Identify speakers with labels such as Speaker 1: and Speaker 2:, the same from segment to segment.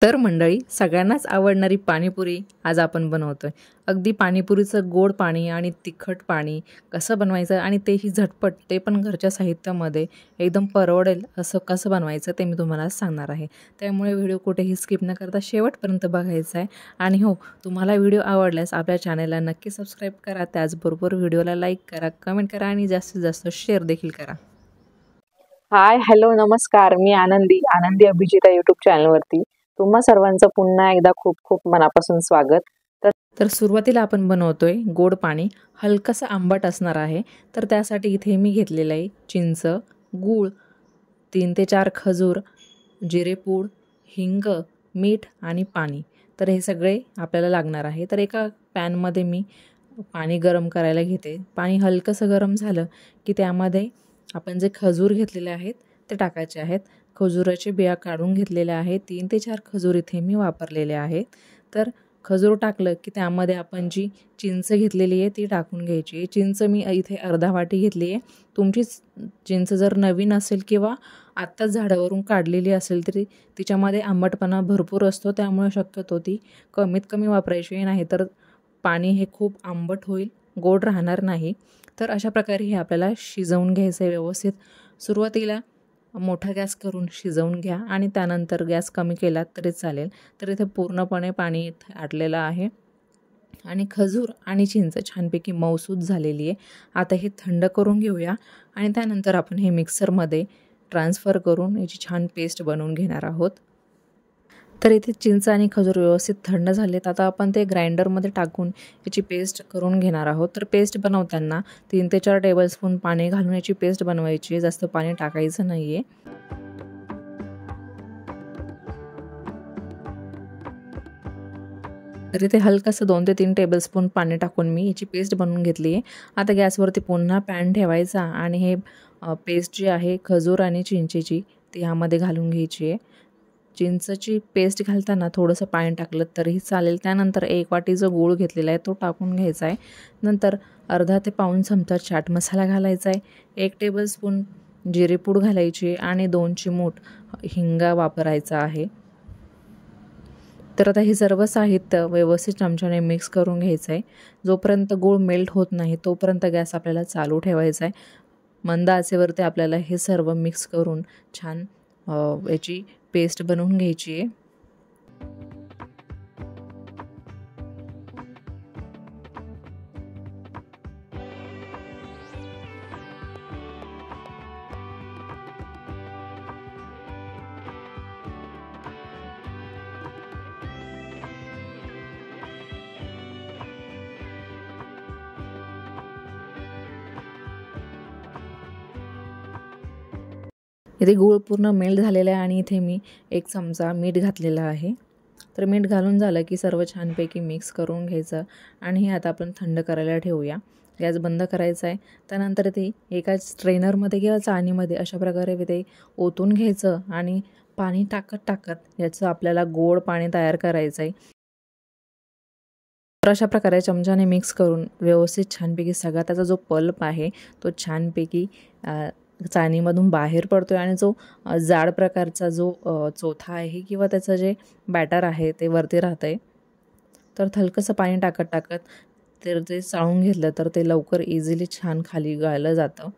Speaker 1: तर मंडळी, सगळ्यांनाच आवडणारी पाणीपुरी आज आपण बनवतोय। अगदी पाणीपुरीचं गोड पाणी आणि तिखट पाणी कसं बनवायचं आणि तेही झटपट, ते पण घरच्या साहित्यामध्ये एकदम परवडेल असं कसं बनवायचं ते मी तुम्हाला सांगणार आहे। त्यामुळे व्हिडिओ कुठेही स्किप न करता शेवटपर्यंत बघायचा आहे। आणि हो, तुम्हाला व्हिडिओ आवडल्यास आपल्या चॅनलला नक्की सबस्क्राईब करा, त्याचबरोबर व्हिडिओला लाईक करा, कमेंट करा आणि जास्तीत जास्त शेअर देखील करा।
Speaker 2: हाय, हॅलो, नमस्कार। मी आनंदी अभिजिता यूट्यूब चॅनलवरती तुम्हा सर्वांचं पुन्हा एकदा खूप खूप मनापासून स्वागत।
Speaker 1: तर सुरुवातीला आपण बनवतोय गोड पाणी, हलकंसं आंबट असणार आहे। तर त्यासाठी इथे मी घेतलेलं आहे चिंच, गूळ, 3 ते 4 खजूर, जिरेपूड, हिंग, मीठ आणि पाणी। तर हे सगळे आपल्याला लागणार आहे। तर एका पॅनमध्ये मी पाणी गरम करायला घेते। पाणी हलकंसं गरम झालं की त्यामध्ये आपण जे खजूर घेतलेले आहेत ते टाकायचे आहेत। खजुराचे बिया काढून घेतलेल्या आहेत। 3 ते 4 खजूर इथे मी वापरलेले आहेत। तर खजूर टाकलं की त्यामध्ये आपण जी चिंच घेतलेली आहे ती टाकून घ्यायची। चिंच मी इथे अर्धा वाटी घेतली आहे। तुमची चिंच जर नवीन असेल किंवा आत्ताच झाडावरून काढलेली असेल तरी तिच्यामध्ये आंबटपणा भरपूर असतो, त्यामुळे शक्यतो ती कमीत कमी वापरायची, नाही तर पाणी हे खूप आंबट होईल, गोड राहणार नाही। तर अशा प्रकारे हे आपल्याला शिजवून घ्यायचं आहे व्यवस्थित। सुरुवातीला मोठा गॅस करून शिजवून घ्या आणि त्यानंतर गॅस कमी केला तरी चालेल। तर इथे पूर्णपणे पाणी आटलेलं आहे आणि खजूर आणि चिंच छानपैकी मऊसूत झालेली आहे। आता हे थंड करून घेऊया आणि त्यानंतर आपण हे मिक्सरमध्ये ट्रान्सफर करून याची छान पेस्ट बनवून घेणार आहोत। तर इथे चिंच आणि खजूर व्यवस्थित थंड झालेत। आता आपण ते ग्राइंडरमध्ये टाकून याची पेस्ट करून घेणार आहोत। तर पेस्ट बनवताना 3 ते 4 टेबलस्पून पाणी घालून याची पेस्ट बनवायची आहे, जास्त पाणी टाकायचं नाही आहे। तर इथे हलकंसं 2 ते 3 टेबलस्पून पाणी टाकून मी याची पेस्ट बनवून घेतली आहे। आता गॅसवरती पुन्हा पॅन ठेवायचा आणि हे पेस्ट जी आहे खजूर आणि चिंचेची ती ह्यामध्ये घालून घ्यायची आहे। चिंचची पेस्ट घालताना थोडंसं पाणी टाकलं तरीही चालेल। त्यानंतर 1 वाटी जो गूळ घेतलेला आहे तो टाकून घ्यायचा आहे। नंतर अर्धा ते पाऊण चमचा चाट मसाला घालायचा आहे, 1 टेबलस्पून जिरेपूड घालायची आणि 2 चिमूट हिंग वापरायचा आहे। तर आता हे सर्व साहित्य व्यवस्थित चमच्याने मिक्स करून घ्यायचं आहे। जोपर्यंत गूळ मेल्ट होत नाही तोपर्यंत गॅस आपल्याला चालू ठेवायचा आहे। मंद आचेवरती आपल्याला हे सर्व मिक्स करून छान याची पेस्ट बनवून घ्यायची आहे। इथे गूळ पूर्ण मेल्ट झालेला आहे आणि इथे मी 1 चमचा मीठ घातलेला आहे। तर मीठ घालून झालं की सर्व छानपैकी मिक्स करून घ्यायचं आणि हे आता आपण थंड करायला ठेवूया। गॅस बंद करायचा आहे। त्यानंतर ते एका स्ट्रेनरमध्ये किंवा चाळणीमध्ये अशा प्रकारे ते ओतून घ्यायचं आणि पाणी टाकत याचं आपल्याला गोड पाणी तयार करायचं आहे। तर अशा प्रकारे चमच्याने मिक्स करून व्यवस्थित छानपैकी सगळा त्याचा जो पल्प आहे तो छानपैकी चाळणीमधून बाहेर पडतो आहे आणि जो जाड प्रकारचा जो चोथा आहे किंवा त्याचं जे बॅटर आहे ते वरती राहतं आहे। तर हलकंसं पाणी टाकत तर ते चाळून घेतलं तर ते लवकर इझिली छान खाली गाळलं जातं।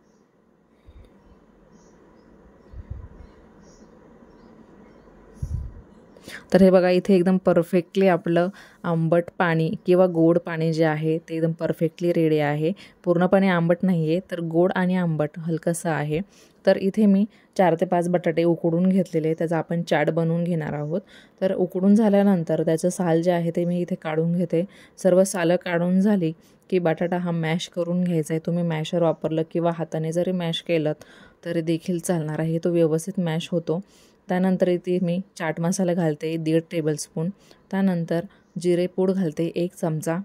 Speaker 1: तर हे बघा, इथे एकदम परफेक्टली आपलं आंबट पाणी किंवा गोड पाणी जे आहे ते एकदम परफेक्टली रेडी आहे। पूर्णपणे आंबट नाही आहे, तर गोड आणि आंबट हलकंसं आहे। तर इथे मी 4 ते 5 बटाटे उकडून घेतलेले, त्याचा आपण चाट बनवून घेणार आहोत। तर उकडून झाल्यानंतर त्याचं साल जे आहे ते मी इथे काढून घेते। सर्व सालं काढून झाली की बटाटा हा मॅश करून घ्यायचा आहे। तुम्ही मॅशर वापरलं किंवा हाताने जरी मॅश केलं तरी देखील चालणार आहे, तो व्यवस्थित मॅश होतो। त्यानंतर इथे मी चाट मसाला घालते 1.5 टेबलस्पून, त्यानंतर जिरेपूड घालते 1 चमचा,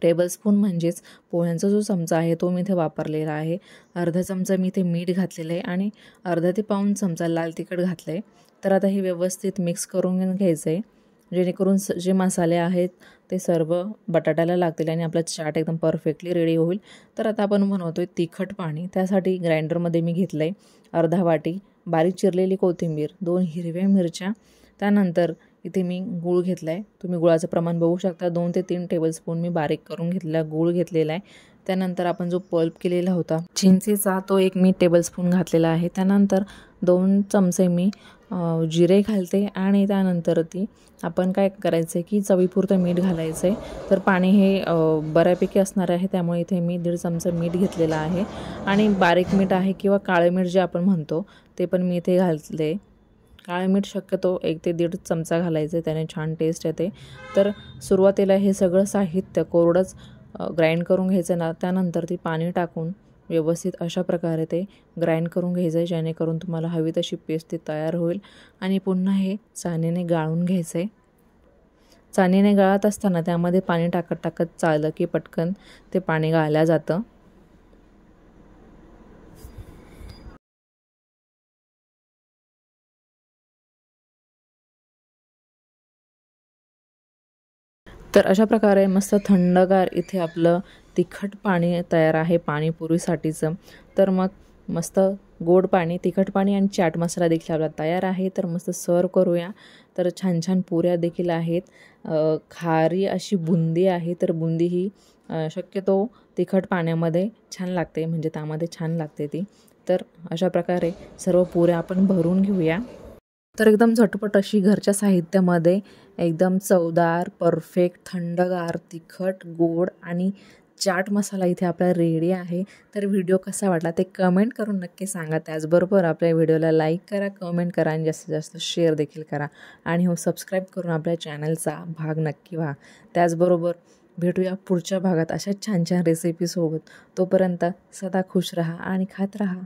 Speaker 1: टेबलस्पून म्हणजेच पोह्यांचा जो चमचा आहे तो मी इथे वापरलेला आहे। अर्धा चमचा मी इथे मीठ घातलेलं आहे आणि अर्धा ते पाऊण चमचा लाल तिखट घातलं आहे। तर आता हे व्यवस्थित मिक्स करून घ्यायचं आहे, जेणेकरून जे मसाले आहेत ते सर्व बटाट्याला लागतील आणि आपला चाट एकदम परफेक्टली रेडी होईल। तर आता आपण बनवतोय तिखट पाणी। त्यासाठी ग्राइंडरमध्ये मी घेतलं आहे अर्धा वाटी बारीक चिरलेली कोथिंबीर, 2 हिरव्या मिरच्या, त्यानंतर इथे मी गूळ घेतला आहे. तुम्ही गुळाचं प्रमाण बघू शकता. 2 ते 3 टेबलस्पून मी बारीक करून घेतलेला गूळ घेतलेला आहे. त्यानंतर आपण जो पल्प केलेला होता चिंचेचा तो 1 मी टेबलस्पून घातलेला आहे. त्यानंतर 2 चमचे मी जिरे घालते आणि त्यानंतर आपण काय करायचं आहे की चवीपुरतं मीठ घालायचं आहे. तर पाणी हे बऱ्यापैकी असणार आहे, त्यामुळे इथे मी 1.5 चमचा मीठ घेतलेला आहे आणि बारीक मीठ आहे किंवा काळे मीठ जे आपण म्हणतो ते पण मी इथे घातले. काळे मीठ शक्यतो 1 ते 1.5 चमचा घालायचं आहे, त्याने छान टेस्ट येते. तर सुरुवातीला हे सगळं साहित्य कोरडंच ग्राइंड करून घ्यायचं ना. त्यानंतर पाणी टाकून व्यवस्थित अशा प्रकारे ते ग्राइंड करून घ्यायचं आहे, जेणेकरून तुम्हाला हवी तशी पेस्ट तयार होईल. आणि पुन्हा हे चाळणीने गाळून घ्यायचं आहे. चाळणीने गाळत असताना त्यामध्ये पाणी टाकत टाकत चाललं की पटकन ते पाणी गाळलं जातं. तर अशा प्रकारे मस्त थंडगार इथे आपलं तिखट पाणी तयार आहे पाणीपुरीसाठीचं. तर मग मस्त गोड पाणी, तिखट पाणी आणि चाट मसाला देखील आपला तयार आहे. तर मस्त सर्व करूया. तर छान छान पुऱ्या देखील आहेत. खारी अशी बुंदी आहे. तर बुंदी ही शक्यतो तिखट पाण्यामध्ये छान लागते, म्हणजे त्यामध्ये छान लागते ती. तर अशा प्रकारे सर्व पुऱ्या आपण भरून घेऊया. तर एकदम झटपट अशी घरच्या साहित्यामध्ये एकदम चवदार, परफेक्ट, थंडगार, तिखट, गोड आणि चाट मसाला इथे आपला रेडी आहे. तर व्हिडिओ कसा वाटला ते कमेंट करून नक्की सांगा. त्याचबरोबर आपल्या व्हिडिओला लाईक करा, कमेंट करा आणि जास्तीत जास्त शेअर देखील करा. आणि सबस्क्राईब करून आपल्या चॅनलचा भाग नक्की व्हा. त्याचबरोबर भेटूया पुढच्या भागात अशा छान छान रेसिपीसोबत. तोपर्यंत सदा खुश राहा आणि खात राहा.